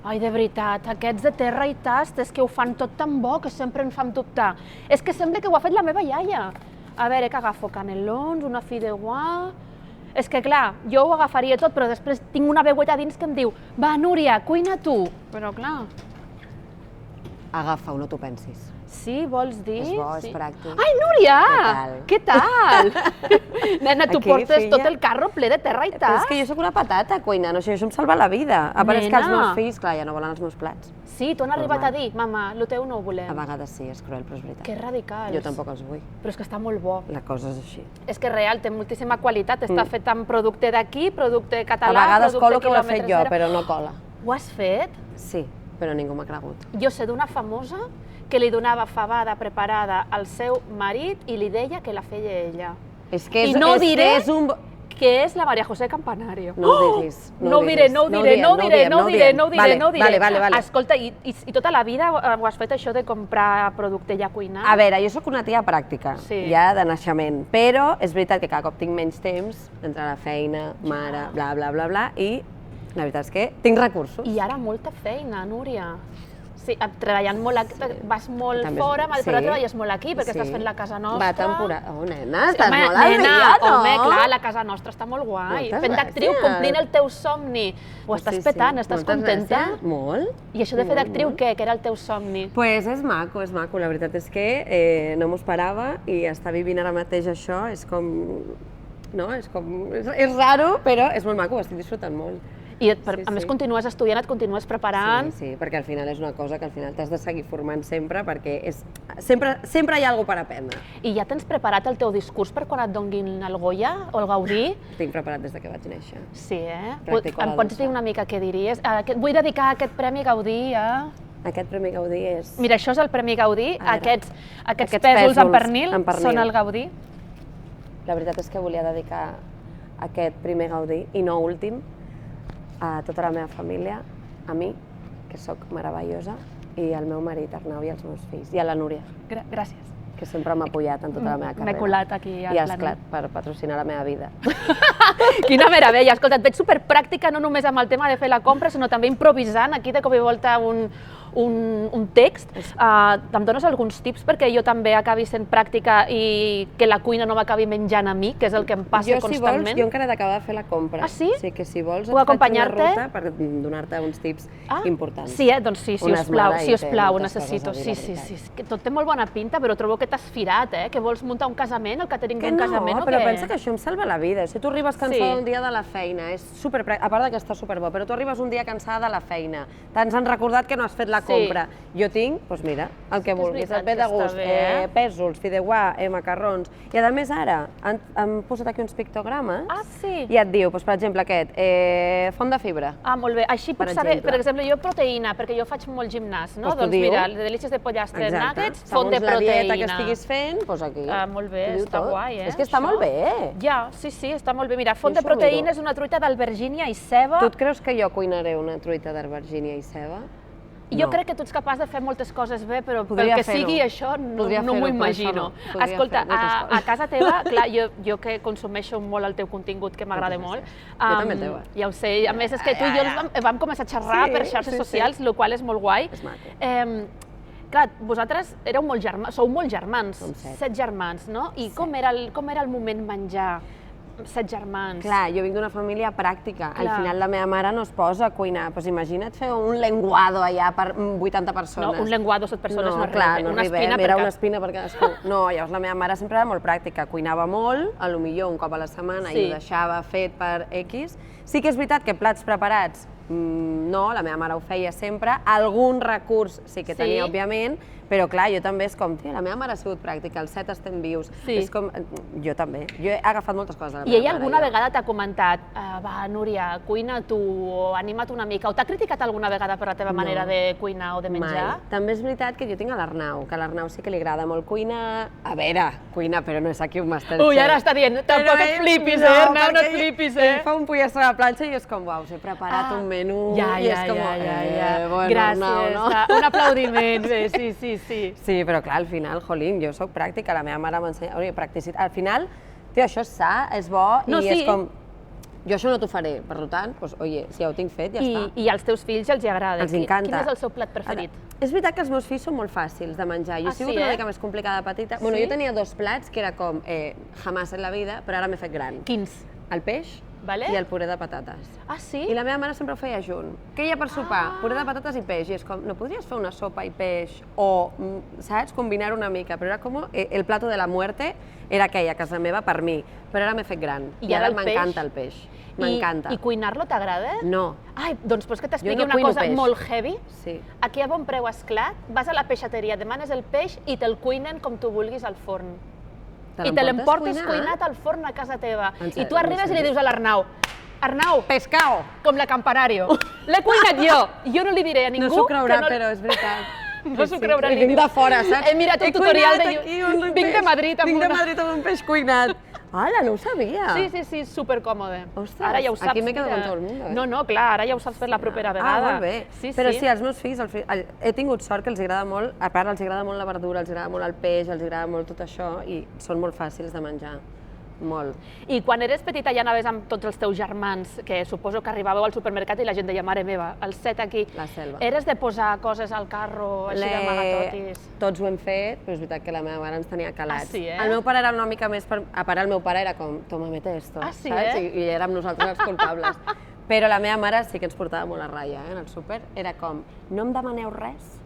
Ai, de veritat, aquests de terra i tast és que ho fan tot tan bo que sempre em fan dubtar. És que sembla que ho ha fet la meva iaia. A veure, que agafo canelons, una fideuà... És que clar, jo ho agafaria tot, però després tinc una veueta dins que em diu va, Núria, cuina tu. Però clar... Agafa-ho, no t'ho pensis. Sí, vols dir? És bo, és pràctic. Ai, Núria! Què tal? Nena, tu Aquí, portes filla. tot el carro ple de terra i Però és tast. que jo sóc una patata cuinant, o sigui, això em salva la vida. A part és que els Nena. meus fills, clar, ja no volen els meus plats. Sí, t'ho han arribat a Normal. dir, mama, el teu no ho volem. A vegades sí, és cruel, però és veritat. Que radicals. Jo tampoc els vull. Però és que està molt bo. La cosa és així. És que real, té moltíssima qualitat, està fet amb producte d'aquí, producte A català, vegades producte colo que ho he fet quilòmetre jo, zero. però no cola. Ho has fet? Sí, però ningú m'ha cregut. Jo sé d'una famosa que li donava fabada preparada al seu marit i li deia que la feia ella. És que I no diré és un... que és la María José Campanario. No ho diguis. No ho diré. Vale. Escolta, i tota la vida ho has fet això de comprar producte ja cuinat? A veure, jo sóc una tia pràctica, Sí. ja de naixement, però és veritat que cada cop tinc menys temps entre la feina, mare, bla, bla, bla, bla, i la veritat és que tinc recursos. I ara molta feina, Núria. Sí, treballant molt, vas molt També, fora, sí. però treballes molt aquí, perquè Sí. estàs fent la casa nostra. Va temporada... Oh, nena, Sí, estàs home, molt al nena, dia, no? home, clar, la casa nostra està molt guai. Moltes Fent d'actriu, gràcies. complint el teu somni. Ho estàs petant, estàs Moltes contenta? gràcies. Molt. I això de fer d'actriu, què? Que era el teu somni? Pues és maco, la veritat és que no m'ho esperava i estar vivint ara mateix això és com... No, és raro, però és molt maco, ho estic disfrutant molt. I a més continues estudiant, et continues preparant. Sí, perquè al final és una cosa que al final t'has de seguir formant sempre perquè sempre hi ha alguna per aprendre. I ja tens preparat el teu discurs per quan et donguin el Goya o el Gaudí? Tinc preparat des de que vaig néixer. Sí, eh? Practico la Em pots dansa. dir una mica què diries? Vull dedicar aquest Premi Gaudí a... Aquest Premi Gaudí és... Mira, això és el Premi Gaudí, A veure. aquests pèsols en pernil en pernil. són el Gaudí. La veritat és que volia dedicar aquest primer Gaudí, i no últim, a tota la meva família, a mi, que sóc meravellosa, i al meu marit Arnau i als meus fills, i a la Núria, Gràcies. que sempre m'ha apoyat en tota la meva carrera. M'he colat aquí al I Planet. esclar, per patrocinar la meva vida. Quina meravella, escolta, et veig superpràctica no només amb el tema de fer la compra, sinó també improvisant aquí de cop i volta un text. Em dones alguns tips perquè jo també acabi sent pràctica i que la cuina no m'acabi menjant a mi, que és el que em passa constantment? Si vols, jo encara he d'acabar de fer la compra. Ah, sí? Sí, que si vols Puc et faig una acompanyar-te? ruta per donar-te uns tips importants. Sí, doncs sí, si Una us plau, esmara si i us té plau, moltes necessito. coses a dir, Sí, la sí, veritat. sí. Que tot té molt bona pinta, però trobo que t'has firat, que vols muntar un casament, el catering d'un casament o què? però pensa que això em salva la vida. Si tu arribes cansada Sí. un dia de la feina, és a part que està superbo, però tu arribes un dia cansada de la feina, t'hans recordat que no has fet la compra. Jo tinc, doncs mira, el que vulguis, veritat et ve que de està gust, bé, pèsols, fideuà, macarrons, i a més ara han posat aquí uns pictogrames Ah, sí? i et diu, doncs, per exemple aquest, font de fibra. Ah, molt bé. Així puc Per saber, exemple. per exemple, jo proteïna, perquè jo faig molt gimnàs, no? Doncs t'ho Doncs diu. mira, delícies de pollastre, Exacte. nuggets, font de Segons la dieta que proteïna. estiguis fent, doncs aquí. Ah, molt bé, T'ho diu està tot. guai, És que està això? molt bé. Ja, sí, està molt bé. Mira, font Jo de això ho proteïna miro. és una truita d'albergínia i ceba. Tu et creus que jo cuinaré una truita d'albergínia i ceba? Jo No. crec que tu ets capaç de fer moltes coses bé, però pel Podria que fer-ho. sigui això Podria no m'ho fer-ho, però imagino. això no. Podria Escolta, fer moltes a coses. casa teva, clar, jo que consumeixo molt el teu contingut, que m'agrada Moltes molt. gràcies. Jo també el teu, Ja ho sé, a més és que tu i jo vam començar a xerrar per xarxes socials, el qual és molt guai. És maco. Clar, vosaltres sou molt germans, Som 7. 7 germans, no? I com era el moment menjar 7 germans? Clar, jo vinc d'una família pràctica. Al Clar. final la meva mare no es posa a cuinar. Doncs imagina't fer un lenguado allà per 80 persones. No, un lenguado, 7 persones no clar, arriba. no Una arribem, espina era per una cap. espina per cadascú. No, llavors la meva mare sempre era molt pràctica. Cuinava molt, a lo millor un cop a la setmana Sí. i ho deixava fet per X. Sí que és veritat que plats preparats, no, la meva mare ho feia sempre. Algun recurs sí que tenia, Sí. òbviament, però clar, jo també és com, tia, la meva mare ha sigut pràctica, els 7 estem vius. Sí. És com, jo també. Jo he agafat moltes coses de la I meva ella mare, alguna jo. vegada t'ha comentat va, Núria, cuina tu, o anima't una mica, o t'ha criticat alguna vegada per la teva manera de cuinar o de menjar? Mai. També és veritat que jo tinc a l'Arnau, que a l'Arnau sí que li agrada molt cuinar. A veure, cuina, però no és aquí un Masterchef. Ui, ara està dient, tampoc et flipis, Arnau, no et flipis, Ell fa un pollastre a la planxa i jo és com, uau, us he preparat un menú. Ja, i és com, bueno, gràcies, Arnau, no? un aplaudiment, bé, sí. Sí, però clar, al final, jolín, jo sóc pràctica, la meva mare m'ensenya, practicitat. Al final, tio, això és sa, és bo No, i sí. és com... Jo això no t'ho faré, per tant, doncs, oye, si ja ho tinc fet, ja està. I als teus fills els agrada? Els encanta. Quin és el seu plat preferit? És veritat que els meus fills són molt fàcils de menjar. Jo he sigut una mica més complicada de petita. Bueno, jo tenia 2 plats que era com jamás en la vida, però ara m'he fet gran. Quins? El peix i el puré de patates. Ah, sí? I la meva mare sempre ho feia junt. Què hi ha per sopar? Puré de patates i peix. I és com, no podries fer una sopa i peix? O, saps, combinar una mica. Però era com, el plato de la muerte era aquell a casa meva per mi. Però ara m'he fet gran. I ara m'encanta el peix. M'encanta. I cuinar-lo t'agrada? No. Ai, doncs vols que t'expliqui una cosa molt heavy? Sí. Aquí a Bon Preu Esclat vas a la peixateria, demanes el peix i te'l cuinen com tu vulguis al forn. I te l'emportes cuinat al forn a casa teva. I tu arribes i li dius a l'Arnau, Arnau, pescao, com la Campanario. L'he cuinat jo. Jo no li diré a ningú... No s'ho creurà, però és veritat. No s'ho creurà ningú. Vinc de fora, saps? He mirat un tutorial de... Vinc de Madrid amb un peix cuinat. Hola, no ho sabia. Sí, supercòmode. Ostres, ara ja ho saps. aquí m'he quedat amb tot el món. No, clar, ara ja ho saps per la propera vegada. Ah, molt bé. Però sí, els meus fills, he tingut sort que els agrada molt, a part els agrada molt la verdura, els agrada molt el peix, els agrada molt tot això i són molt fàcils de menjar. Molt. I quan eres petita ja anaves amb tots els teus germans, que suposo que arribàveu al supermercat i la gent deia, mare meva, els 7 aquí. La selva. Eres de posar coses al carro, així d'amagatotis? Tots ho hem fet, però és veritat que la meva mare ens tenia calats. Ah, sí, El meu pare era una mica més... A part, el meu pare era com, toma, mete esto, saps? I érem nosaltres els culpables. Però la meva mare sí que ens portava molt a ratlla, en el súper. Era com, no em demaneu res,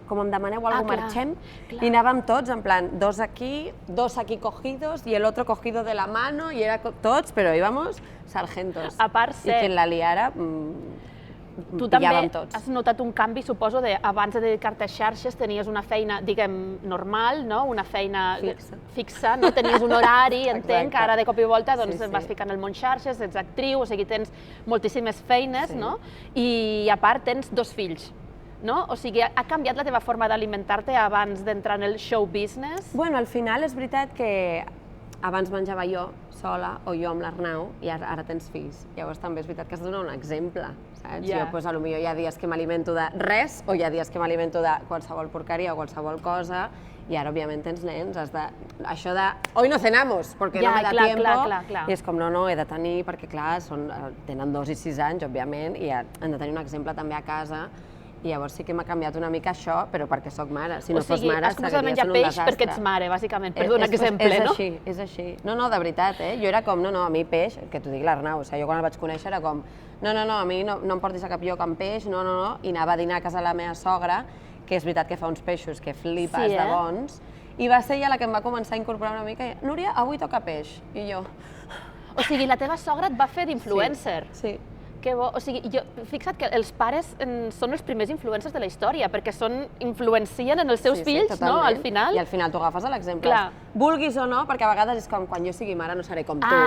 com em demaneu alguna cosa, marxem, i anàvem tots, en plan, 2 aquí cogidos, i el otro cogido de la mano, i era tots, però íbamos sargentos. A part, I que la liara, tu també has notat un canvi, suposo, de abans de dedicar-te a xarxes tenies una feina, diguem, normal, no? Una feina fixa, no? Tenies un horari, entenc, ara de cop i volta vas ficant el món xarxes, ets actriu, o sigui, tens moltíssimes feines, no? I a part tens 2 fills. No? O sigui, ha canviat la teva forma d'alimentar-te abans d'entrar en el show business? Bueno, al final és veritat que abans menjava jo sola o jo amb l'Arnau i ara tens fills. Llavors també és veritat que has de donar un exemple, saps? Jo, potser hi ha dies que m'alimento de res o hi ha dies que m'alimento de qualsevol porqueria o qualsevol cosa i ara, òbviament, tens nens, això de hoy no cenamos, porque no me da tiempo, i és com, no, he de tenir, perquè clar, tenen 2 i 6 anys, òbviament, i han de tenir un exemple també a casa. I llavors sí que m'ha canviat una mica això, però perquè soc mare. Si no fos mare, seguiria sent un desastre. O sigui, has començat a menjar peix perquè ets mare, bàsicament, per donar exemple, no? És així. No, de veritat, Jo era com, a mi peix, que t'ho dic l'Arnau, jo quan el vaig conèixer era com, no, a mi no em portis a cap lloc amb peix, no, i anava a dinar a casa la meva sogra, que és veritat que fa uns peixos que flipes de bons, i va ser ella la que em va començar a incorporar una mica, Núria, avui toca peix, i jo... O sigui, la teva sogra et va fer d'influencer? Sí. Que bo, o sigui, fixa't que els pares són els primers influencers de la història, perquè influencien en els seus fills, no?, al final. I al final tu agafes l'exemple. Vulguis o no, perquè a vegades és com, quan jo sigui mare no seré com tu,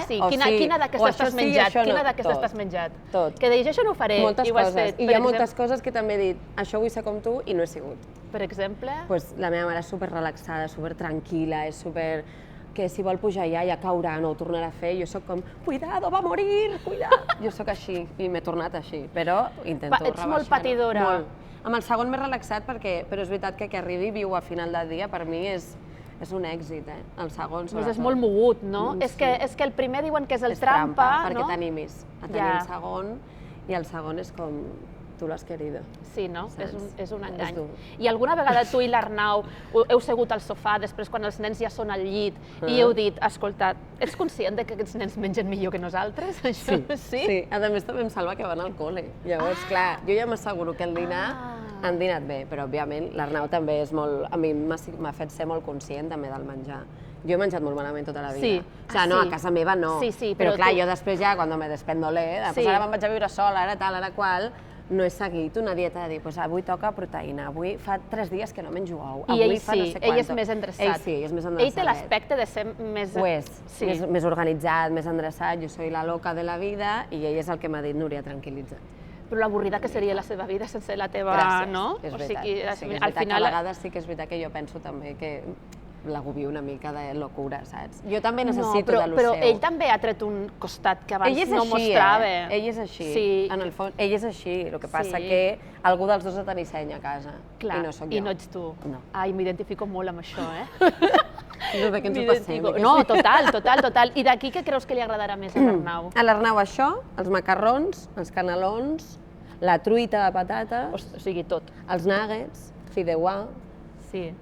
sí, quina d'aquestes t'has menjat? Quina d'aquestes t'has menjat? Tot. Que deies, això no ho faré, i ho has fet. I hi ha moltes coses que també he dit, això vull ser com tu, i no he sigut. Per exemple? La meva mare és superrelaxada, supertranquil·la, és super... que si vol pujar ja caurà, no ho tornarà a fer. Jo sóc com, cuidado, va a morir, cuidado. Jo sóc així, i m'he tornat així, però intento rebaixar-ho. Ets molt patidora. Molt. Amb el segon més relaxat, però és veritat que arribi viu a final del dia, per mi és un èxit, el segon sobretot. És molt mogut, no? És que el primer diuen que és el trampa, no? Perquè t'animis a tenir el segon, i el segon és com... tu l'has querido. Sí, no? És un engany. I alguna vegada tu i l'Arnau heu segut al sofà després quan els nens ja són al llit i heu dit, escolta, ets conscient que aquests nens mengen millor que nosaltres? Sí. A més també em salva que van al col·le. Llavors, clar, jo ja m'asseguro que el dinar han dinat bé, però òbviament l'Arnau també és molt... A mi m'ha fet ser molt conscient també del menjar. Jo he menjat molt malament tota la vida. O sigui, no, a casa meva no. Però clar, jo després ja, quan me despendolé, ara me'n vaig a viure sola, ara tal, ara qual, no he seguit una dieta de dir, avui toca proteïna, avui fa 3 dies que no menjo ou, avui fa no sé quant. Ell és més endreçat. Ell sí, és més endreçat. Ell té l'aspecte de ser més... Ho és, més organitzat, més endreçat, jo soy la loca de la vida i ell és el que m'ha dit, Núria, tranquil·litza't. Però l'avorrida que seria la seva vida sense la teva... Gràcies, no? és veritat. És veritat que a vegades sí que és veritat que jo penso també que l'agobio una mica de locura, saps? Jo també necessito de lo però seu. ell també ha tret un costat que abans no així, mostrava. Ell és així, en el fons, ell és així, el que passa que algú dels dos ha de tenir seny a casa, clar, i no sóc jo. I no ets tu. No. Ai, m'identifico molt amb això, No, bé que ens ho passem. No, total. I d'aquí què creus que li agradarà més a l'Arnau? A l'Arnau això, els macarrons, els canelons, la truita de patates, O sigui, tot. els nuggets, fideuà, Sí.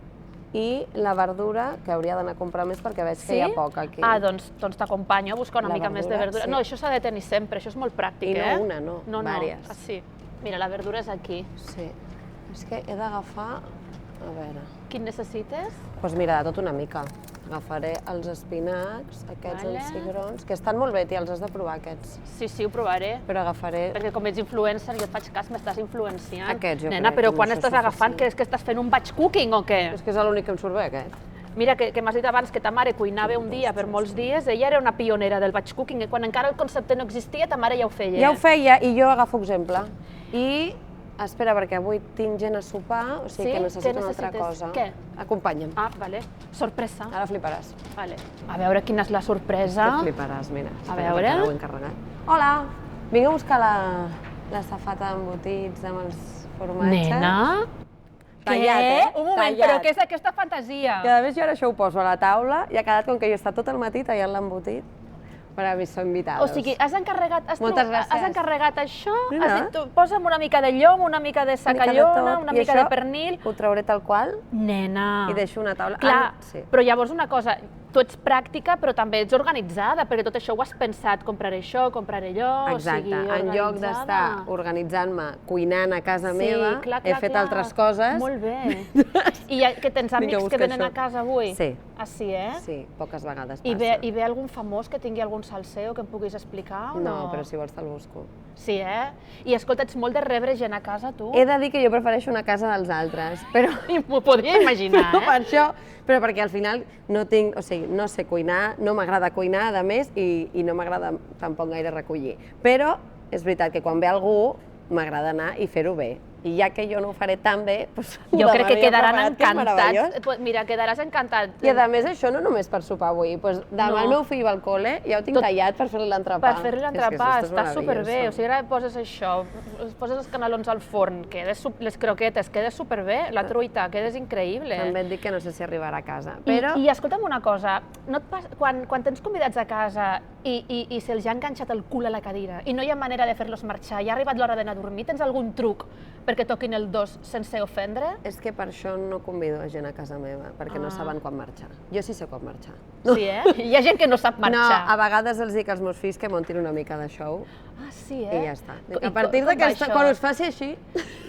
i la verdura, que hauria d'anar a comprar més perquè veig que hi ha poc aquí. Ah, doncs t'acompanyo a buscar una La mica més de verdura, verdura. sí. No, això s'ha de tenir sempre, això és molt pràctic, I no una, no, vàries. Ah, sí. Mira, la verdura és aquí. Sí, és que he d'agafar, a veure... Quin necessites? Doncs mira, de tot una mica. Agafaré els espinacs, aquests, Vale. els cigrons, que estan molt bé, tia, els has de provar, aquests. Sí, ho provaré. Però agafaré... Perquè com ets influencer, jo et faig cas, m'estàs influenciant. Aquests, jo Nena, crec però que quan amb això estàs és agafant, suficient. que és que estàs fent un batch cooking o què? És que és l'únic que em surt bé, aquest. Mira, que m'has dit abans que ta mare cuinava un dia per molts dies, ella era una pionera del batch cooking, i quan encara el concepte no existia, ta mare ja ho feia. Ja ho feia i jo agafo exemple. I espera, perquè avui tinc gent a sopar, o sigui Sí? que necessito Què una altra necessites? cosa. Què? Acompanya'm. Ah, vale. Sorpresa. Ara fliparàs. Vale. A veure quina és la sorpresa. Que fliparàs, mira. A Espera, veure. perquè ara ho he encarregat. Hola! Vinc a buscar la safata d'embotits amb els formatges. Nena? Tallat, Què? Un moment, Tallat. però què és aquesta fantasia? I a més jo ara això ho poso a la taula i ha quedat com que jo he estat tot el matí tallant l'embotit. Per a mi són invitades. O sigui, has encarregat, Moltes gràcies. has encarregat això, Mira. has dit, posa'm una mica de llom, una mica de sacallona, una mica de pernil. Ho trauré tal qual Nena. i deixo una taula. Clar, Sí. però llavors una cosa, tu ets pràctica però també ets organitzada, perquè tot això ho has pensat, compraré això, compraré allò, Exacte, o sigui, en lloc d'estar organitzant-me, cuinant a casa meva, he fet altres coses. Molt bé. I que tens Vinga, amics que busca venen això. a casa avui? Sí. Ah, sí, eh? Sí, poques vegades I passa. ve algun famós que tingui algun salseo que em puguis explicar o no? No, però si vols te'l busco. Sí, eh? I escolta, ets molt de rebre gent a casa, tu? He de dir que jo prefereixo una casa dels altres, però... I m'ho podria imaginar, No, per eh? això, però perquè al final no tinc, o sigui, no sé cuinar, no m'agrada cuinar, a més, i no m'agrada tampoc gaire recollir. Però és veritat que quan ve algú m'agrada anar i fer-ho bé. I ja que jo no ho faré tan bé, doncs Jo crec que quedaran encantats. encantats. Mira, quedaràs encantat. I a més això no només per sopar avui, doncs demà No. el meu fill va al col·le i ja ho tinc Tot- tallat per fer-li l'entrepà. Per fer-li l'entrepà, està superbé. O sigui, ara poses això, poses els canelons al forn, les croquetes, queda superbé, la truita, quedes increïble. També et dic que no sé si arribarà a casa, però... I escolta'm una cosa, no et quan tens convidats a casa i se'ls ha enganxat el cul a la cadira i no hi ha manera de fer-los marxar, i ha arribat l'hora d'anar a dormir, tens algun truc perquè toquin el dos sense ofendre? És que per això no convido a gent a casa meva, perquè no saben quan marxar. Jo sí sé quan marxar. Sí, eh? Hi ha gent que no sap marxar. No, a vegades els dic als meus fills que muntin una mica de show Ah, sí, i eh? ja està. A partir com va d'aquesta, això? quan us faci així,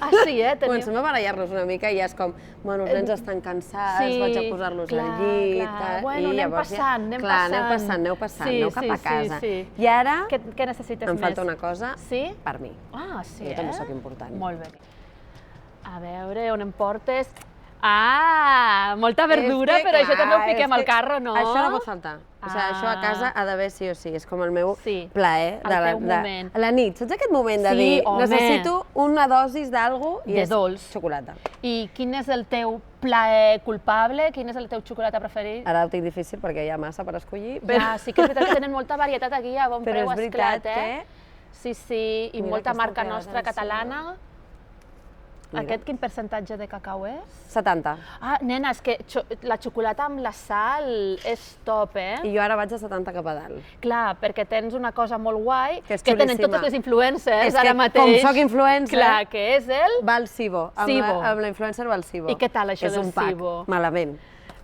Ah, sí, eh? comencem a barallar-nos una mica i ja és com, bueno, els nens estan cansats, vaig a posar-los clar, al llit, clar. Bueno, i anem llavors passant, anem clar, passant. aneu passant, Sí, aneu cap a sí, casa. sí. I ara Què necessites em més? falta una cosa Sí? per mi. Ah, sí, Jo també sóc important. Molt bé. A veure, on em portes? Ah, molta verdura, És que, però això també ho clar, fiquem és al que carro, no? Això no pot faltar. O sigui, això a casa ha d'haver sí o sí, és com el meu Sí, plaer. el teu moment. A la nit, saps aquest moment de Sí, dir, home. necessito una dosis d'algú i De és dolç. xocolata. I quin és el teu plaer culpable? Quin és el teu xocolata preferit? Ara ho tinc difícil perquè hi ha massa per escollir, Ja, sí que és veritat que tenen molta varietat aquí a bon però preu és veritat esclat, eh? Sí, sí, i Mira molta aquesta marca pegada nostra de catalana. Mira. Aquest quin percentatge de cacau és? 70. Ah, nena, és que la xocolata amb la sal és top, eh? I jo ara vaig a 70 cap a dalt. Clar, perquè tens una cosa molt guai Que és tenen xulíssima. totes les influencers És que ara mateix. com soc influencer- Clar, que és el... Valsivo, Sibo. amb la influencer Valsivo. I què tal això és del un pack, Sibo? malament.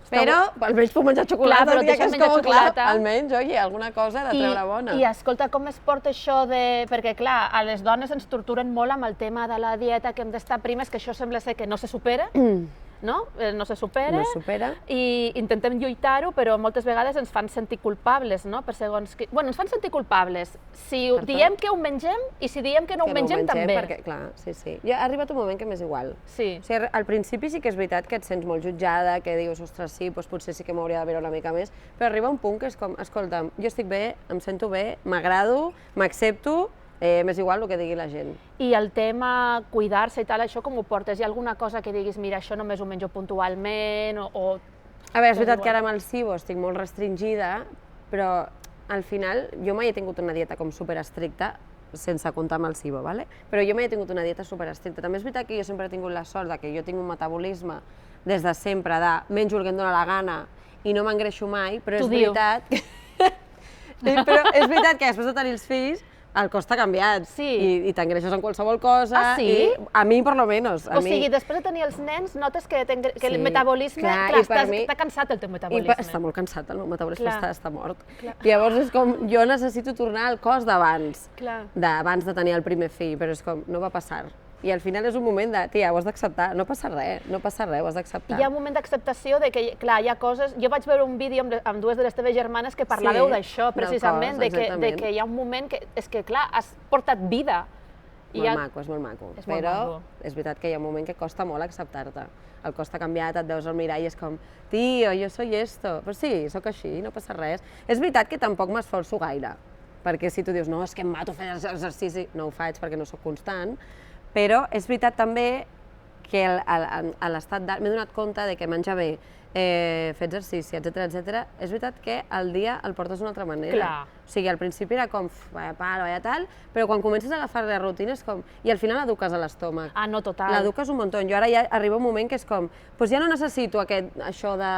Però almenys puc menjar Clar, xocolata, però el dia que deixa'm és menjar com, clar, xocolata. almenys, oye, alguna cosa de treure bona. I escolta, com es porta això de... Perquè, clar, a les dones ens torturen molt amb el tema de la dieta, que hem d'estar primes, que això sembla ser que no se supera, no? No se supera. No es supera. I intentem lluitar-ho, però moltes vegades ens fan sentir culpables, no? Per segons... Bueno, ens fan sentir culpables. Si Per diem que ho mengem i si diem que no ho mengem, també. Perquè, clar, sí, sí. Ja ha arribat un moment que m'és igual. Sí. O sigui, al principi sí que és veritat que et sents molt jutjada, que dius, ostres, sí, doncs potser sí que m'hauria de veure una mica més, però arriba un punt que és com, escolta'm, jo estic bé, em sento bé, m'agrado, m'accepto, m'és igual el que digui la gent. I el tema cuidar-se i tal, això com ho portes? Hi ha alguna cosa que diguis, mira, això només ho menjo puntualment, o A veure, és veritat que ara amb el SIBO estic molt restringida, però al final jo mai he tingut una dieta com superestricta, sense comptar amb el SIBO, ¿vale? Però jo mai he tingut una dieta superestricta. També és veritat que jo sempre he tingut la sort de que jo tinc un metabolisme des de sempre de menjo el que em dóna la gana i no m'engreixo mai, però és veritat que després de tenir els fills el cos t'ha canviat i t'engreixes en qualsevol cosa. Ah, sí? A mi, per lo menos. O sigui, després de tenir els nens, notes que el metabolisme... Clar, està cansat el teu metabolisme. Està molt cansat, el meu metabolisme està mort. Llavors és com, jo necessito tornar al cos d'abans de tenir el primer fill, però és com, no va passar. I al final és un moment de, tia, ho has d'acceptar, no passa res, ho has d'acceptar. Hi ha un moment d'acceptació de que, clar, hi ha coses... Jo vaig veure un vídeo amb dues de les teves germanes que parlàveu d'això, precisament, de que hi ha un moment que, és que, clar, has portat vida. És molt maco, però és veritat que hi ha un moment que costa molt acceptar-te. El cos t'ha canviat, et veus al mirall i és com, tio, jo soy esto. Però sí, sóc així, no passa res. És veritat que tampoc m'esforço gaire, perquè si tu dius, no, és que em mato fer exercici, no ho faig perquè no sóc constant, però és veritat també que a l'estat d'alt m'he donat compte de que menjar bé, fer exercici, etc. És veritat que el dia el portes d'una altra manera. O sigui, al principi era com, vaya pal, vaya tal, però quan comences a agafar la rutina és com... I al final l'eduques a l'estómac. Ah, no, total. L'eduques un muntó. Jo ara ja arriba un moment que és com, doncs ja no necessito això de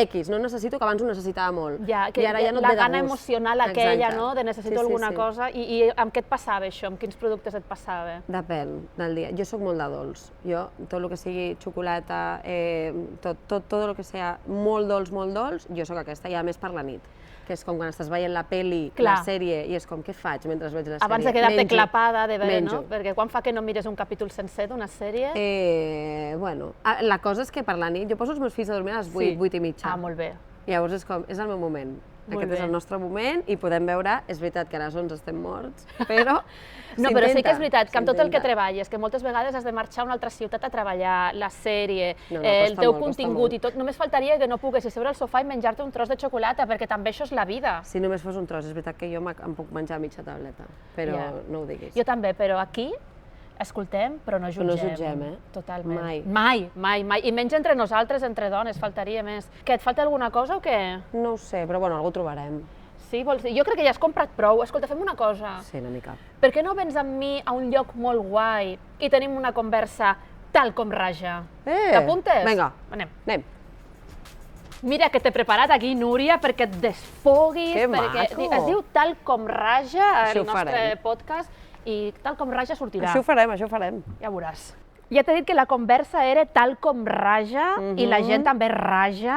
X, no necessito, que abans ho necessitava molt. Ja, que la gana emocional aquella, no?, de necessito alguna cosa. I amb què et passava això? Amb quins productes et passava? Depèn del dia. Jo sóc molt de dolç. Jo, tot el que sigui xocolata, tot el que sigui molt dolç, jo sóc aquesta, i a més per la nit. Que és com quan estàs veient la pel·li, la sèrie, i és com, què faig mentre veig la sèrie? Abans de quedar-te clapada de veure, no? Perquè quan fa que no mires un capítol sencer d'una sèrie? Bueno, la cosa és que per la nit, jo poso els meus fills a dormir a les 8, 8 i mitja. Ah, molt bé. Llavors és com, és el meu moment. Aquest és el nostre moment i podem veure, és veritat que a les 11 estem morts, però no, però sí que és veritat que amb tot el que treballes, que moltes vegades has de marxar a una altra ciutat a treballar, la sèrie, el teu contingut i tot, només faltaria que no poguessis seure al sofà i menjar-te un tros de xocolata, perquè també això és la vida. Si només fos un tros, és veritat que jo em puc menjar mitja tauleta, però no ho diguis. Jo també, però aquí escoltem, però no jutgem. No jutgem, Totalment. Mai. I menys entre nosaltres, entre dones, faltaria més. Que et falta alguna cosa o què? No ho sé, però bueno, algú trobarem. Sí, vols dir? Jo crec que ja has comprat prou. Escolta, fem una cosa. Sí, una mica. Per què no vens amb mi a un lloc molt guai i tenim una conversa tal com raja? T'apuntes? Vinga, anem. Mira que t'he preparat aquí, Núria, perquè et desfoguis. Que maco! Es diu Tal com raja, el nostre podcast, i Tal com raja sortirà. Això ho farem. Ja veuràs. Ja t'he dit que la conversa era tal com raja i la gent també raja,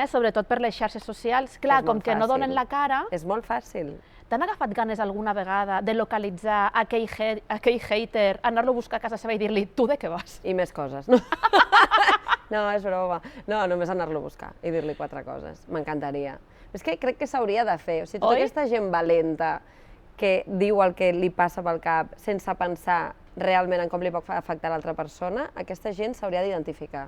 sobretot per les xarxes socials. Clar, com que no donen la cara... És molt fàcil. T'han agafat ganes alguna vegada de localitzar aquell hater, anar-lo a buscar a casa seva i dir-li, tu de què vas? I més coses. No, és broma. No, només anar-lo a buscar i dir-li 4 coses. M'encantaria. És que crec que s'hauria de fer. O sigui, tota aquesta gent valenta que diu el que li passa pel cap sense pensar realment en com li pot afectar l'altra persona, aquesta gent s'hauria d'identificar.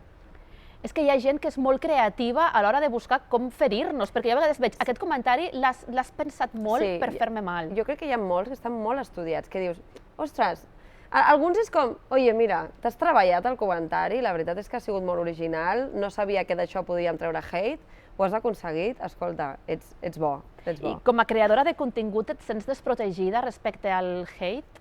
És que hi ha gent que és molt creativa a l'hora de buscar com ferir-nos, perquè jo a vegades veig aquest comentari, l'has pensat molt per fer-me mal. Jo crec que hi ha molts que estan molt estudiats, que dius, ostres, alguns és com, oye, mira, t'has treballat el comentari, la veritat és que ha sigut molt original, no sabia que d'això podíem treure hate, ho has aconseguit, escolta, ets bo. I com a creadora de contingut et sents desprotegida respecte al hate?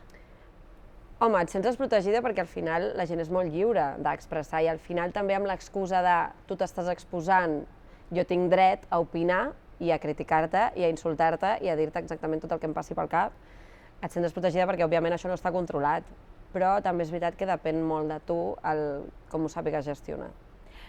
Home, et sents desprotegida perquè al final la gent és molt lliure d'expressar i al final també amb l'excusa de tu t'estàs exposant, jo tinc dret a opinar i a criticar-te i a insultar-te i a dir-te exactament tot el que em passi pel cap, et sents desprotegida perquè òbviament això no està controlat, però també és veritat que depèn molt de tu com ho sàpigues gestionar.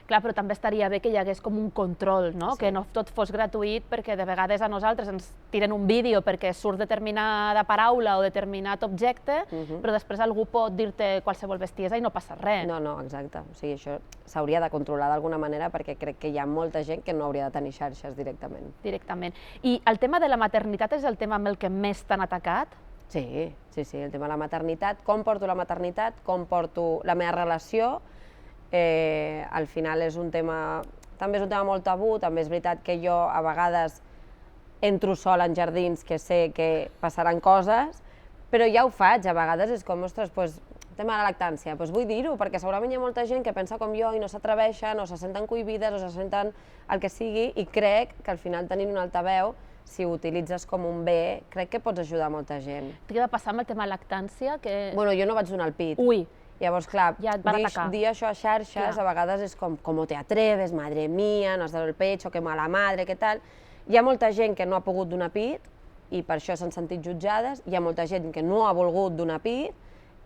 Clar, però també estaria bé que hi hagués com un control, no? Que no tot fos gratuït, perquè de vegades a nosaltres ens tiren un vídeo perquè surt determinada paraula o determinat objecte, però després algú pot dir-te qualsevol bestiesa i no passa res. No, exacte. O sigui, això s'hauria de controlar d'alguna manera perquè crec que hi ha molta gent que no hauria de tenir xarxes directament. Directament. I el tema de la maternitat és el tema amb el que més t'han atacat? Sí, el tema de la maternitat, com porto la maternitat, com porto la meva relació. Al final és un tema, també és un tema molt tabú, també és veritat que jo a vegades entro sola en jardins que sé que passaran coses, però ja ho faig, a vegades és com, ostres, tema de la lactància, doncs vull dir-ho, perquè segurament hi ha molta gent que pensa com jo i no s'atreveixen, o se senten cohibides, o se senten el que sigui, i crec que al final tenint un altaveu, si ho utilitzes com un bé, crec que pots ajudar molta gent. Què va passar amb el tema de lactància? Bueno, jo no vaig donar el pit. Ui. Llavors, clar, Ja et van atacar. dir això a xarxes a vegades és com te atreves, madre mía, no has dado el pecho, que mala madre, què tal. Hi ha molta gent que no ha pogut donar pit i per això s'han sentit jutjades, hi ha molta gent que no ha volgut donar pit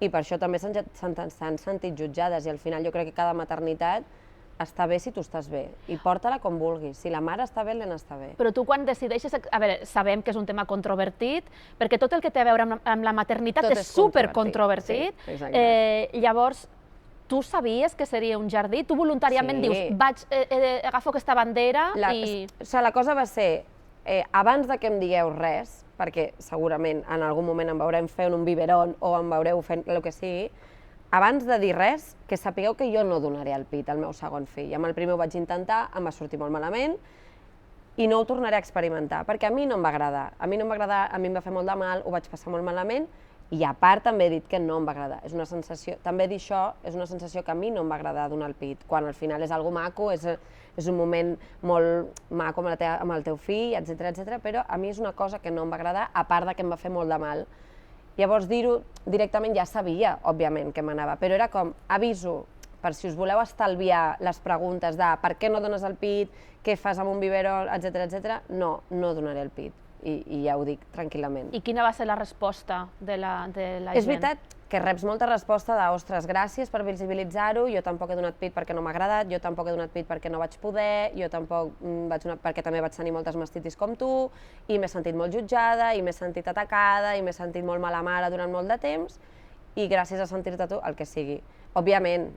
i per això també s'han sentit jutjades, i al final jo crec que cada maternitat està bé si tu estàs bé, i porta-la com vulguis. Si la mare està bé, el nen està bé. Però tu quan decideixes... A veure, sabem que és un tema controvertit, perquè tot el que té a veure amb la maternitat és supercontrovertit. Sí, exacte. Llavors, tu sabies que seria un jardí? Tu voluntàriament dius, agafo aquesta bandera i... La cosa va ser, abans de que em digueu res, perquè segurament en algun moment em veurem fent un biberón o em veureu fent el que sigui, abans de dir res, que sapigueu que jo no donaré el pit al meu segon fill. Amb el primer ho vaig intentar, em va sortir molt malament i no ho tornaré a experimentar, perquè a mi no em va agradar. A mi no em va agradar, a mi em va fer molt de mal, ho vaig passar molt malament i a part també he dit que no em va agradar. És una sensació, també dir això és una sensació que a mi no em va agradar donar el pit, quan al final és algo maco, és un moment molt maco amb el teu fill, etc, però a mi és una cosa que no em va agradar, a part de que em va fer molt de mal. Llavors dir-ho directament ja sabia, òbviament, que m'anava, però era com, aviso, per si us voleu estalviar les preguntes de per què no dones el pit, què fas amb un biberó, etc, no donaré el pit, i ja ho dic tranquil·lament. I quina va ser la resposta de la gent? És veritat que reps molta resposta de, ostres, gràcies per visibilitzar-ho, jo tampoc he donat pit perquè no m'ha agradat, jo tampoc he donat pit perquè no vaig poder, jo tampoc vaig donar perquè també vaig tenir moltes mastitis com tu, i m'he sentit molt jutjada, i m'he sentit atacada, i m'he sentit molt mala mare durant molt de temps, i gràcies a sentir-te tu, el que sigui. Òbviament,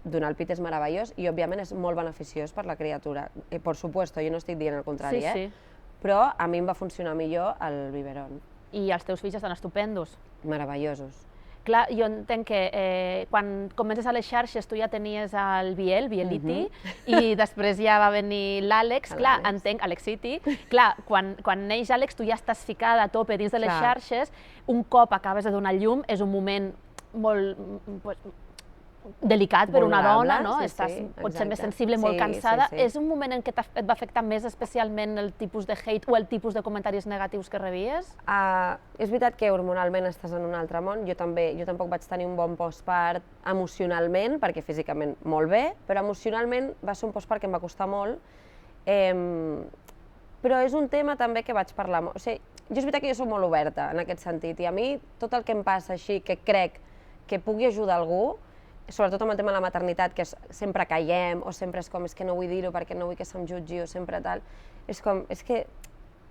donar el pit és meravellós i òbviament és molt beneficiós per la criatura. Por supuesto, jo no estic dient el contrari, però a mi em va funcionar millor el biberón. I els teus fills estan estupendos. Meravellosos. Clar, jo entenc que quan comences a les xarxes tu ja tenies el Bieliti, i després ja va venir l'Àlex, clar, entenc, Alexiti, clar, quan neix Àlex tu ja estàs ficada a tope dins de les xarxes, un cop acabes de donar llum és un moment molt delicat per una dona, no? Estàs potser més sensible, molt cansada. És un moment en què et va afectar més especialment el tipus de hate o el tipus de comentaris negatius que rebies? És veritat que hormonalment estàs en un altre món. Jo tampoc vaig tenir un bon postpart emocionalment, perquè físicament molt bé, però emocionalment va ser un postpart que em va costar molt. Però és un tema també que vaig parlar molt. O sigui, jo és veritat que jo soc molt oberta en aquest sentit, i a mi tot el que em passa així, que crec que pugui ajudar algú, sobretot amb el tema de la maternitat, que sempre caiem, o sempre és com, és que no vull dir-ho perquè no vull que se'm jutgi, o sempre tal, és que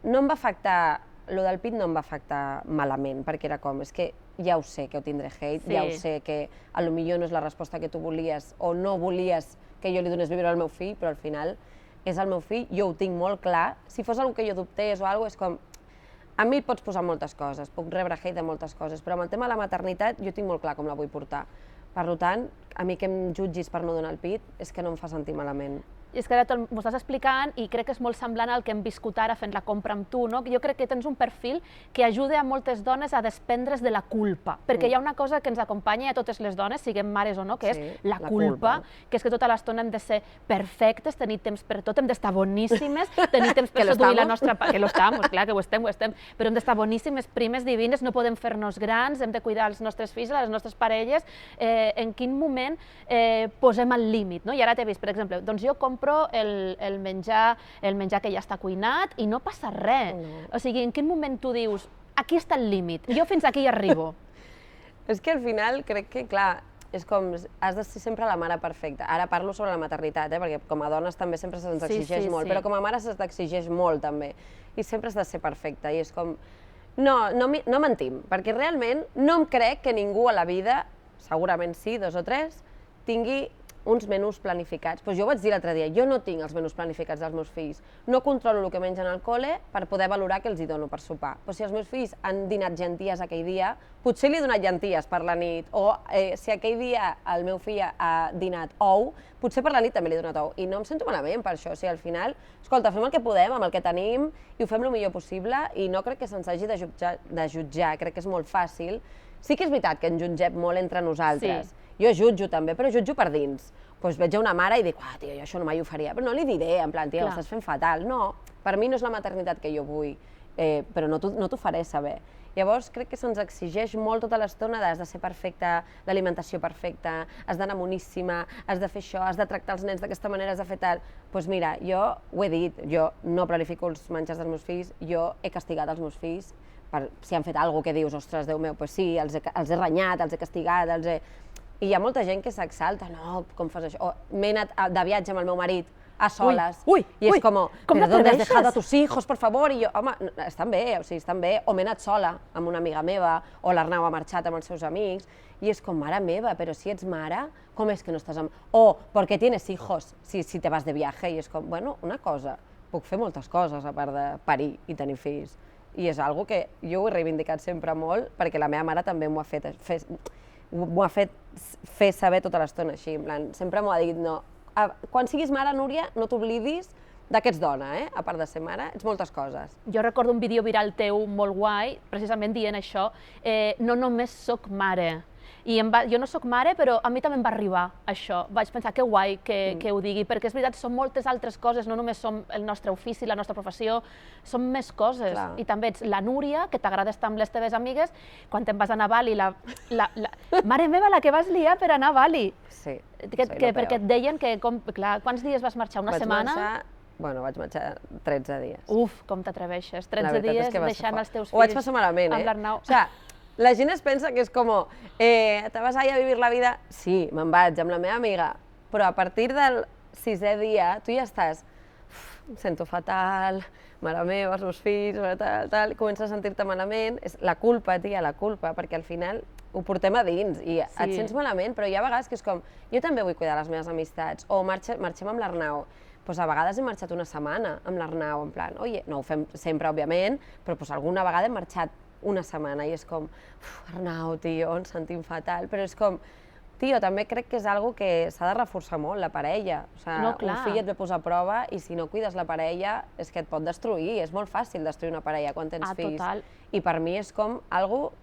no em va afectar, lo del pit no em va afectar malament, perquè era com, és que ja ho sé que ho tindré hate, ja ho sé que potser no és la resposta que tu volies, o no volies que jo li donés biberó al meu fill, però al final és el meu fill, jo ho tinc molt clar. Si fos alguna que jo dubtés o alguna cosa, és com, a mi pots posar moltes coses, puc rebre hate de moltes coses, però amb el tema de la maternitat jo tinc molt clar com la vull portar. Per tant, a mi que em jutgis per no donar el pit és que no em fa sentir malament. I és que ara m'ho estàs explicant i crec que és molt semblant al que hem viscut ara fent la compra amb tu, no? Jo crec que tens un perfil que ajuda a moltes dones a desprendre's de la culpa, perquè hi ha una cosa que ens acompanya a totes les dones, siguem mares o no, que és la culpa, que és que tota l'estona hem de ser perfectes, tenir temps per tot, hem d'estar boníssimes, tenir temps per seduir la nostra... Que lo estamos, clar, que ho estem, però hem d'estar boníssimes, primes, divines, no podem fer-nos grans, hem de cuidar els nostres fills, les nostres parelles. En quin moment posem el límit, no? I ara t'he vist, per exemple, doncs jo compro el menjar que ja està cuinat i no passa res. O sigui, en quin moment tu dius, aquí està el límit, jo fins aquí hi arribo? És que al final crec que, clar, és com, has de ser sempre la mare perfecta. Ara parlo sobre la maternitat, perquè com a dones també sempre se'ns exigeix molt, però com a mare se'ns exigeix molt també, i sempre has de ser perfecta, i és com, no mentim, perquè realment no em crec que ningú a la vida, segurament sí, 2 o 3, tingui uns menús planificats. Doncs jo ho vaig dir l'altre dia, jo no tinc els menús planificats dels meus fills, no controlo el que mengen al col·le per poder valorar què els hi dono per sopar. Però si els meus fills han dinat llenties aquell dia, potser li he donat llenties per la nit, o si aquell dia el meu fill ha dinat ou, potser per la nit també li he donat ou, i no em sento malament per això. O sigui, al final, escolta, fem el que podem amb el que tenim i ho fem el millor possible, i no crec que se'ns hagi de jutjar, crec que és molt fàcil Sí que és veritat que ens jutgem molt entre nosaltres. Jo jutjo també, però jutjo per dins. Doncs veig una mare i dic, tio, jo això no mai ho faria, però no li diré, en plan, tia, ho estàs fent fatal. No, per mi no és la maternitat que jo vull, però no t'ho faré saber. Llavors, crec que se'ns exigeix molt tota l'estona has de ser perfecta, l'alimentació perfecta, has d'anar moníssima, has de fer això, has de tractar els nens d'aquesta manera, has de fer tal. Doncs mira, jo ho he dit, jo no planifico els menjars dels meus fills, jo he castigat els meus fills, si han fet alguna cosa que dius, ostres, Déu meu, doncs sí, els he renyat, els he castigat, I hi ha molta gent que s'exalta, no, com fas això? O m'he anat de viatge amb el meu marit, a soles, i és com, però ¿dónde has dejado a tus hijos, por favor? I jo, home, estan bé, o m'he anat sola amb una amiga meva, o l'Arnau ha marxat amb els seus amics, i és com, mare meva, però si ets mare, com és que no estàs amb... O, ¿por qué tienes hijos si te vas de viaje? I és com, bueno, una cosa, puc fer moltes coses a part de parir i tenir fills. I és algo que jo ho he reivindicat sempre molt, perquè la meva mare també m'ho ha fet fer saber tota l'estona així, en plan, sempre m'ho ha dit, no, quan siguis mare, Núria, no t'oblidis de que ets dona, a part de ser mare, ets moltes coses. Jo recordo un vídeo viral teu molt guai, precisament dient això, no només soc mare. I jo no soc mare, però a mi també em va arribar això. Vaig pensar, que guai que ho digui, perquè és veritat, són moltes altres coses, no només som el nostre ofici, la nostra professió, són més coses. I també ets la Núria, que t'agrada estar amb les teves amigues, quan te'n vas anar a Bali, mare meva, la que vas liar per anar a Bali. Sí, perquè et deien que, clar, quants dies vas marxar? Una setmana? Vaig marxar 13 dies. Uf, com t'atreveixes, 13 dies deixant els teus fills. Ho vaig passar malament, amb l'Arnau. La gent es pensa que és com, te vas allà a vivir la vida? Sí, me'n vaig amb la meva amiga, però a partir del 6è dia tu ja estàs, em sento fatal, mare meva, els meus fills, tal, comences a sentir-te malament, és la culpa, tia, la culpa, perquè al final ho portem a dins i et sents malament, però hi ha vegades que és com, jo també vull cuidar les meves amistats, o marxem amb l'Arnau, doncs a vegades he marxat una setmana amb l'Arnau, en plan, oye, no ho fem sempre, òbviament, però alguna vegada hem marxat una setmana i és com, Arnau, tio, ens sentim fatal, però és com, tio, també crec que és algo que s'ha de reforçar molt, la parella. Un fill et ve posar a prova i si no cuides la parella és que et pot destruir, és molt fàcil destruir una parella quan tens fills. I per mi és com algo...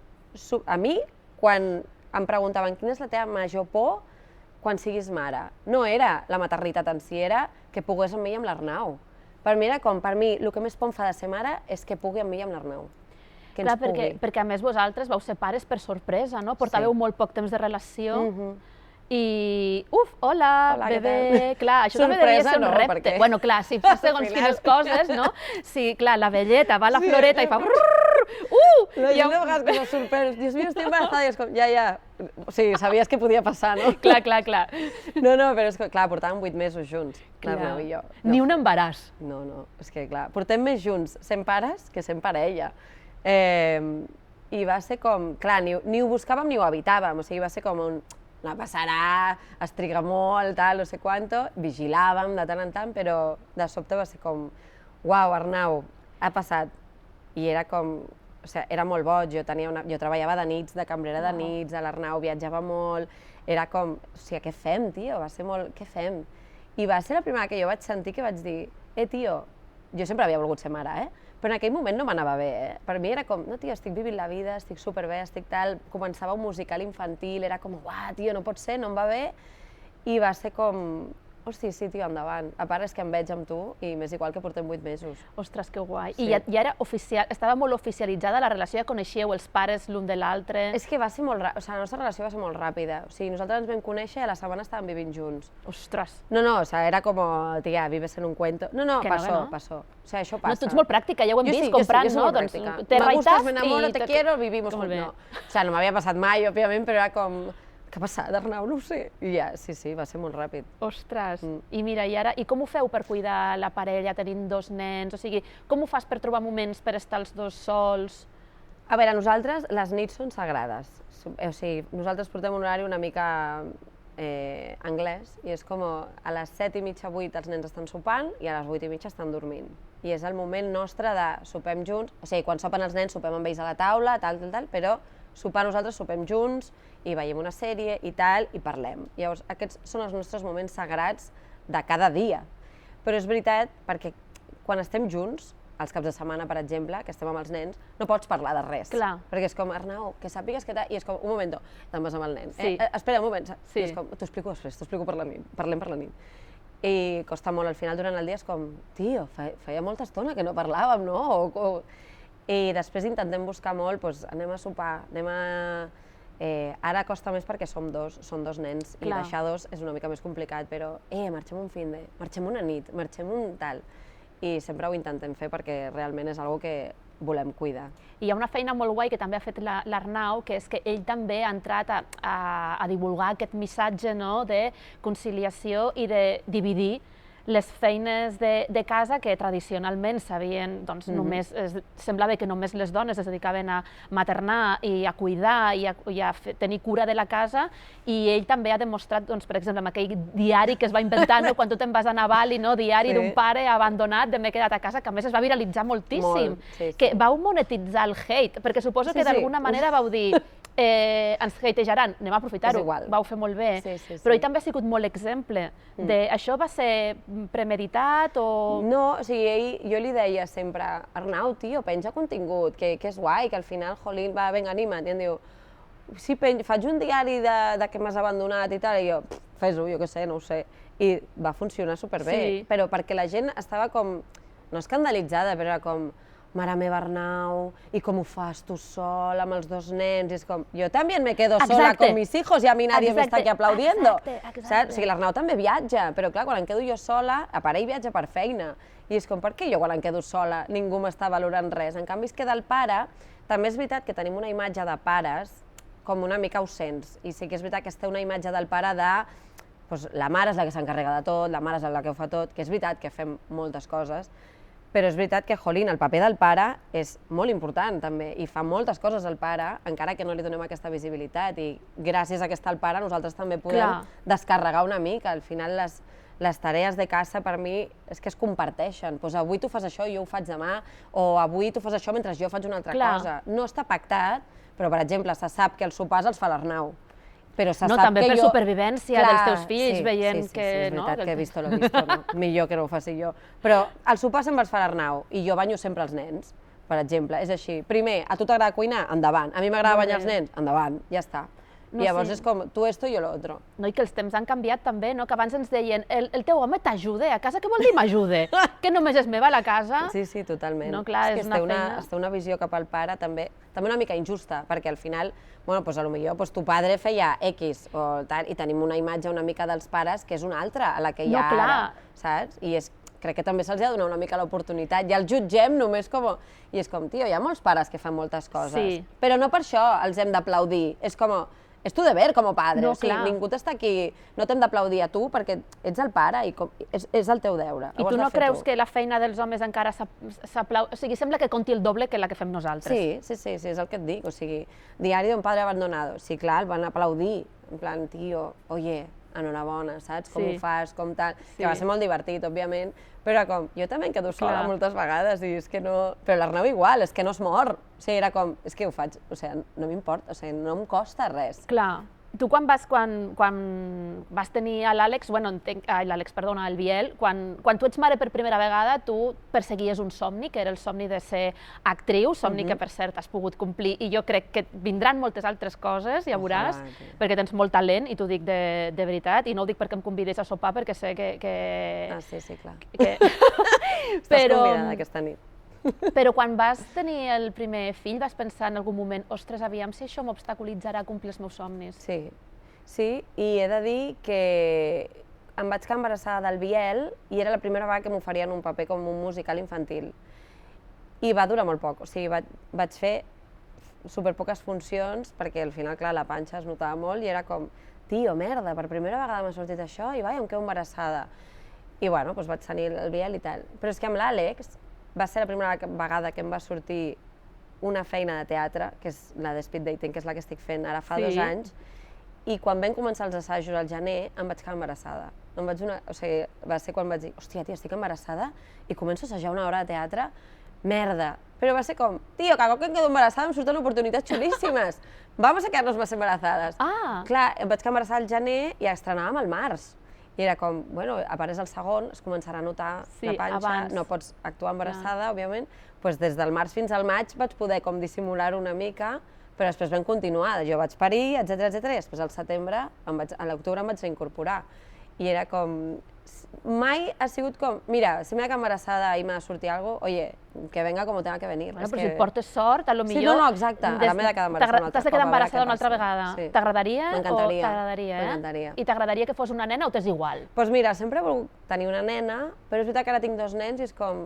A mi, quan em preguntaven quina és la teva major por quan siguis mare, no era la maternitat en si, era que pogués amb mi i amb l'Arnau. Per mi era com, per mi, el que més por em fa de ser mare és que pugui amb mi i amb l'Arnau. Clar, perquè a més vosaltres vau ser pares per sorpresa, no? Portàveu molt poc temps de relació i... Hola, bebè... Clar, això també devia ser un repte. Bueno, clar, si fas segons quines coses, no? Sí, clar, la velleta va a la floreta i fa... La gent de vegades que se sorprèn, Dios mío, estoy embarazada, i és com, ja. O sigui, sabies que podia passar, no? Clar. No, però és que, clar, portàvem 8 mesos junts, l'Arnau i jo. Ni un embaràs. No, és que, clar, portem més junts sent pares que sent parella. I va ser com, clar, ni ho buscàvem ni ho evitàvem, o sigui, va ser com un, la passarà, es triga molt, tal, no sé quanto, vigilàvem de tant en tant, però de sobte va ser com, uau, Arnau, ha passat. I era com, o sigui, era molt boig, jo treballava de nits, de cambrera de nits, l'Arnau viatjava molt, era com, o sigui, què fem, tio? Va ser molt, què fem? I va ser la primera que jo vaig sentir que vaig dir, tio, jo sempre havia volgut ser mare, però en aquell moment no m'anava bé, Per mi era com, no, tio, estic vivint la vida, estic superbé, estic tal... Començava un musical infantil, era com, uah, tio, no pot ser, no em va bé. I va ser com, hosti, sí, tio, endavant. A part és que em veig amb tu i m'és igual que portem 8 mesos. Ostres, que guai. I ja era oficial, estava molt oficialitzada la relació, ja coneixíeu els pares l'un de l'altre? És que va ser molt ràpida, o sigui, la nostra relació va ser molt ràpida. O sigui, nosaltres ens vam conèixer i a la setmana estàvem vivint junts. Ostres. No, o sigui, era com, tia, vives en un cuento. No, passó. O sigui, això passa. No, tu ets molt pràctica, ja ho hem vist, comprant, no? Doncs te gustas, me enamoro, te quiero, vivimos juntos. No. O sigui, no m'havia passat mai, òbviament, però era com... Què ha passat, Arnau? No ho sé. I ja, sí, va ser molt ràpid. Ostres, i mira, i com ho feu per cuidar la parella tenint 2 nens? O sigui, com ho fas per trobar moments per estar els 2 sols? A veure, nosaltres les nits són sagrades. O sigui, nosaltres portem un horari una mica anglès i és com a les 7:30, 8 els nens estan sopant i a les 8:30 estan dormint. I és el moment nostre de sopem junts, o sigui, quan sopen els nens sopem amb ells a la taula, tal, però sopar nosaltres sopem junts i veiem una sèrie i tal, i parlem. Llavors, aquests són els nostres moments sagrats de cada dia. Però és veritat, perquè quan estem junts, els caps de setmana, per exemple, que estem amb els nens, no pots parlar de res. Clar. Perquè és com, Arnau, que sàpigues que i és com, un moment, te'n vas amb el nen. Sí. Espera un moment. Sí. I és com, t'ho explico després, t'ho explico per la nit, parlem per la nit. I costa molt, al final, durant el dia, és com, tio, feia molta estona que no parlàvem, no? I després intentem buscar molt, doncs anem a sopar, anem a... Ara costa més perquè són dos nens, i deixar dos és una mica més complicat, però marxem un fin de, marxem una nit, marxem un tal. I sempre ho intentem fer perquè realment és una cosa que volem cuidar. I hi ha una feina molt guai que també ha fet l'Arnau, que és que ell també ha entrat a divulgar aquest missatge de conciliació i de dividir les feines de casa que tradicionalment s'havien, doncs només, semblava que només les dones es dedicaven a maternar i a cuidar i a tenir cura de la casa, i ell també ha demostrat, doncs, per exemple, amb aquell diari que es va inventar quan tu te'n vas a Navali, diari d'un pare abandonat de m'he quedat a casa, que a més es va viralitzar moltíssim, que vau monetitzar el hate, perquè suposo que d'alguna manera vau dir ens hatejaran, anem a aprofitar-ho, vau fer molt bé, però ell també ha sigut molt exemple de això va ser premeditat o... No, o sigui, jo li deia sempre, Arnau, tio, penja contingut, que és guai, que al final, jolín, va, vinga, anima't, i em diu, sí, faig un diari de que m'has abandonat i tal, i jo, fes-ho, jo què sé, no ho sé, i va funcionar superbé, però perquè la gent estava com, no escandalitzada, però era com, mare meva, Arnau, i com ho fas tu sol amb els dos nens? I és com, jo també me quedo sola con mis hijos i a mi nadie me está aquí aplaudiendo. Saps? O sigui, l'Arnau també viatja, però clar, quan em quedo jo sola, a part ell viatja per feina. I és com, per què jo quan em quedo sola ningú m'està valorant res? En canvi, es queda el pare, també és veritat que tenim una imatge de pares com una mica ausents. I sí que és veritat que es té una imatge del pare de la mare és la que s'encarrega de tot, la mare és la que ho fa tot, que és veritat que fem moltes coses, però és veritat que, jolín, el paper del pare és molt important també, i fa moltes coses el pare, encara que no li donem aquesta visibilitat, i gràcies a que està el pare nosaltres també podem descarregar una mica. Al final les tarees de casa per mi és que es comparteixen. Avui tu fas això i jo ho faig demà, o avui tu fas això mentre jo faig una altra cosa. No està pactat, però per exemple se sap que els sopars els fa l'Arnau. No, també per supervivència dels teus fills, veient que... Sí, és veritat que he vist lo visto, millor que no ho faci jo. Però el sopar sempre els fa l'Arnau, i jo banyo sempre els nens, per exemple. És així, primer, a tu t'agrada cuinar? Endavant. A mi m'agrada banyar els nens? Endavant, ja està. I llavors és com, tu esto i jo lo otro. No, i que els temps han canviat també, no? Que abans ens deien, el teu home t'ajuda a casa, què vol dir m'ajuda? Que només és meva la casa? Sí, totalment. No, clar, és una feina... Es té una visió cap al pare també una mica injusta, perquè al final, bueno, pues a lo millor tu padre feia X o tal, i tenim una imatge una mica dels pares que és una altra, a la que hi ha ara, saps? I crec que també se'ls ha de donar una mica l'oportunitat. Ja els jutgem només com... I és com, tio, hi ha molts pares que fan moltes coses, però no per això els hem d'aplaudir. És com... És tu deber com a padre, o sigui, ningú t'està aquí, no t'hem d'aplaudir a tu perquè ets el pare i és el teu deure. I tu no creus que la feina dels homes encara s'aplaudi? O sigui, sembla que compti el doble que la que fem nosaltres. Sí, és el que et dic, o sigui, diari d'un padre abandonado, sí, clar, el van aplaudir, en plan, tio, oye, enhorabona, saps? Com ho fas, com tal, que va ser molt divertit, òbviament, però com, jo també em quedo sola moltes vegades i és que no... Però l'Arnau igual, és que no es mor. O sigui, era com, és que ho faig, o sigui, no m'importa, o sigui, no em costa res. Clar. Tu quan vas tenir l'Àlex, el Biel, quan tu ets mare per primera vegada, tu perseguies un somni, que era el somni de ser actriu, somni que per cert has pogut complir, i jo crec que vindran moltes altres coses, ja veuràs, perquè tens molt talent, i t'ho dic de veritat, i no ho dic perquè em convidis a sopar, perquè sé que... Ah, sí, clar. Estàs convidada aquesta nit. Però quan vas tenir el primer fill vas pensar en algun moment, ostres, aviam si això m'obstaculitzarà a complir els meus somnis. Sí, i he de dir que em vaig quedar embarassada del Biel i era la primera vegada que m'oferien un paper com un musical infantil. I va durar molt poc, o sigui, vaig fer superpoques funcions perquè al final, clar, la panxa es notava molt i era com, tio, merda, per primera vegada m'ha sortit això i vaja, em quedo embarassada. I bueno, doncs vaig tenir el Biel i tal. Però és que amb l'Àlex va ser la primera vegada que em va sortir una feina de teatre, que és la de Speed Dating, que és la que estic fent ara fa 2 anys, i quan vam començar els assajos al gener em vaig quedar embarassada. O sigui, va ser quan vaig dir, hòstia, tia, estic embarassada i començo a assajar una hora de teatre, merda. Però va ser com, tio, cada cop que em quedo embarassada em surten oportunitats xulíssimes. Vamos a quedarnos más embarazadas. Clar, em vaig quedar embarassada al gener i estrenàvem al març. I I era com, bueno, a part és el segon, es començarà a notar la panxa, abans. no pots actuar embarassada, òbviament, doncs des del març fins al maig vaig poder com dissimular una mica, però després vam continuar, jo vaig parir, etc i després al setembre, a l'octubre em vaig reincorporar. I era com, mai ha sigut com, mira, si m'he quedat embarassada i m'ha de sortir alguna cosa, oye, que venga como tenga que venir. Bueno, però si et portes sort, a lo millor... Sí, no, exacte, ara m'he de quedar embarassada un altre cop. T'has de quedar embarassada una altra vegada. T'agradaria? M'encantaria. M'encantaria. I t'agradaria que fos una nena o t'és igual? Doncs mira, sempre he volgut tenir una nena, però és veritat que ara tinc 2 nens i és com...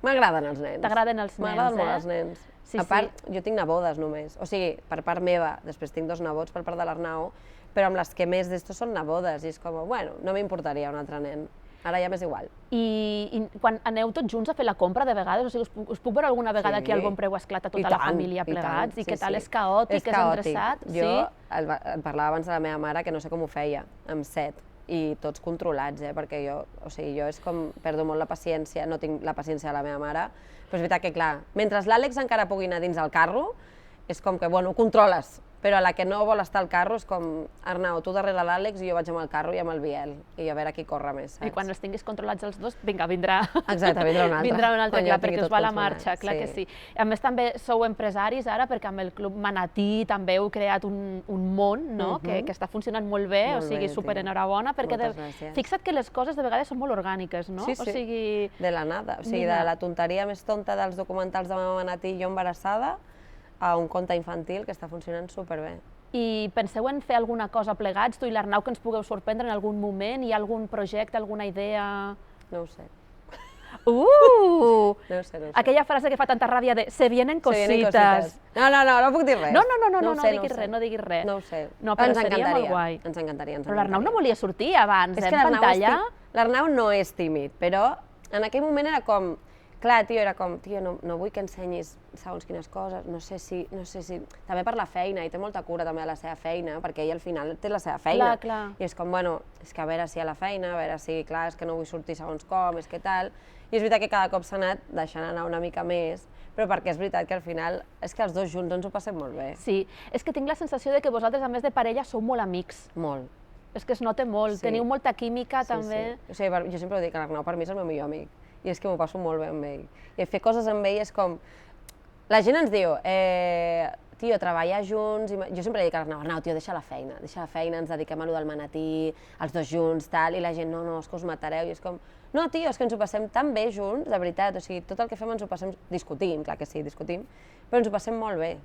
M'agraden els nens. T'agraden els nens, M'agraden molt els nens. A part, jo tinc nebodes només, o sigui, per part meva, després tinc 2 nebots per part de l'Arnau, però amb les que més d'esto són nebodes, i és com, bueno, no m'importaria un altre nen. Ara ja m'és igual. I quan aneu tots junts a fer la compra de vegades, o sigui, us puc veure alguna vegada aquí al Bonpreu Esclat tota la família plegats? I què tal? És caòtic, és endreçat? Jo et parlava abans de la meva mare que no sé com ho feia, amb 7, i tots controlats, perquè jo és com, perdo molt la paciència, no tinc la paciència de la meva mare, però és veritat que, clar, mentre l'Àlex encara pugui anar dins el carro, és com que, bueno, ho controles, però a la que no vol estar al carro és com, Arnau, tu darrere l'Àlex i jo vaig amb el carro i amb el Biel, i a veure qui corre més, saps? I quan els tinguis controlats els dos, vinga, vindrà. Exacte, vindrà un altre. Vindrà un altre, clar, perquè us va a la marxa, clar que sí. A més, també sou empresaris ara, perquè amb el Club Manatí també heu creat un món, no?, que està funcionant molt bé, o sigui, super enhorabona, perquè fixa't que les coses de vegades són molt orgàniques, no? Sí, sí, de la nada, o sigui, de la tonteria més tonta dels documentals de Mama Manatí i jo embarassada, a un conte infantil que està funcionant superbé. I penseu en fer alguna cosa plegats, tu i l'Arnau, que ens pugueu sorprendre en algun moment? Hi ha algun projecte, alguna idea? No ho sé. No ho sé. Aquella frase que fa tanta ràbia de se vienen cositas. No puc dir res. No diguis res. No ho sé. No, però seria molt guai. Ens encantaria. Però l'Arnau no volia sortir abans, en pantalla. L'Arnau no és tímid, però en aquell moment era com... Clar, tio, era com, tio, no vull que ensenyis segons quines coses, no sé si... També per la feina, i té molta cura també de la seva feina, perquè ell al final té la seva feina. Clar. I és com, bueno, és que a veure si a la feina, a veure si, clar, és que no vull sortir segons com, és que tal... I és veritat que cada cop s'ha anat deixant anar una mica més, però perquè és veritat que al final és que els dos junts ens ho passem molt bé. Sí, és que tinc la sensació de que vosaltres, a més de parella, sou molt amics. Molt. És que es nota molt, teniu molta química també. O sigui, jo sempre ho dic, l'Arnau per mi és el meu millor amic. I és que m'ho passo molt bé amb ell. I fer coses amb ell és com... La gent ens diu, tio, treballar junts... Jo sempre dic a l'Arnau, tio, deixa la feina, ens dediquem a allò del manatí, els dos junts, tal, i la gent, no, és que us matareu, i és com... No, tio, és que ens ho passem tan bé junts, de veritat, o sigui, tot el que fem ens ho passem... Discutim, clar que sí, discutim, però ens ho passem molt bé.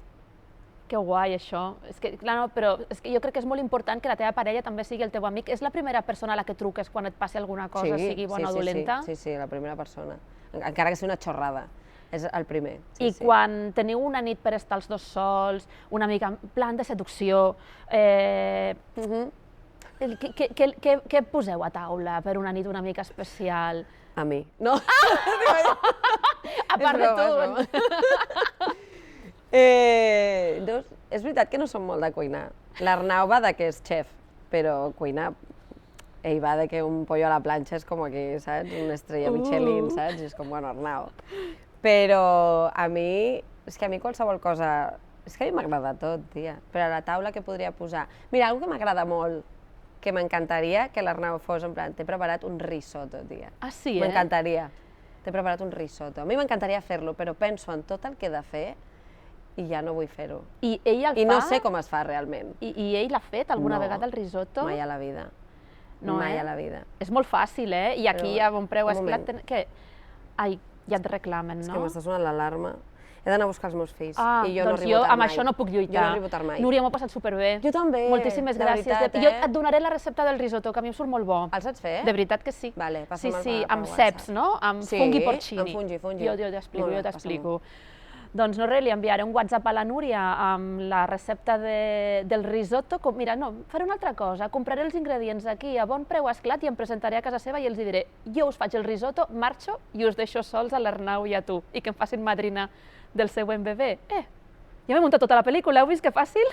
Que guai, això. És que, clar, no, però és que jo crec que és molt important que la teva parella també sigui el teu amic. És la primera persona a la que truques quan et passi alguna cosa, sigui bona o dolenta? Sí, la primera persona. Encara que sigui una xorrada. És el primer. I quan teniu una nit per estar els dos sols, una mica en plan de seducció, què poseu a taula per una nit una mica especial? A mi. No? A part de tu. És veritat que no som molt de cuinar. L'Arnau va de que és xef, però cuinar... Ell va de que un pollo a la planxa és com aquí, saps? Una estrella Michelin, saps? I és com, bueno, Arnau. Però a mi... És que a mi qualsevol cosa... És que a mi m'agrada tot, tia. Però a la taula què podria posar? Mira, una que m'agrada molt, que m'encantaria que l'Arnau fos en plan, t'he preparat un risotto, tia. Ah, sí, M'encantaria. T'he preparat un risotto. A mi m'encantaria fer-lo, però penso en tot el que he de fer i ja no vull fer-ho. I ell el fa? I no sé com es fa realment. I ell l'ha fet alguna vegada, el risotto? Mai a la vida. No, mai a la vida. És molt fàcil, I aquí a Bonpreu Esclat... Ai, ja et reclamen, no? És que m'està sonant l'alarma. He d'anar a buscar els meus fills. I jo doncs jo amb això no puc lluitar. Jo no arribo tard mai. Núria, m'ho he passat superbé. Jo també. Moltíssimes gràcies. Jo et donaré la recepta del risotto, que a mi em surt molt bo. El saps fer? De veritat que sí. Vale, passa'm sí, amb ceps, no? Amb fungi porcini. Sí, amb fungi. Jo t'explico. Doncs no res, li enviaré un WhatsApp a la Núria amb la recepta del risotto. Mira, no, faré una altra cosa, compraré els ingredients aquí a Bonpreu Esclat i em presentaré a casa seva i els diré, jo us faig el risotto, marxo i us deixo sols a l'Arnau i a tu, i que em facin madrina del següent bebè. Ja m'he muntat tota la pel·lícula, heu vist que fàcil?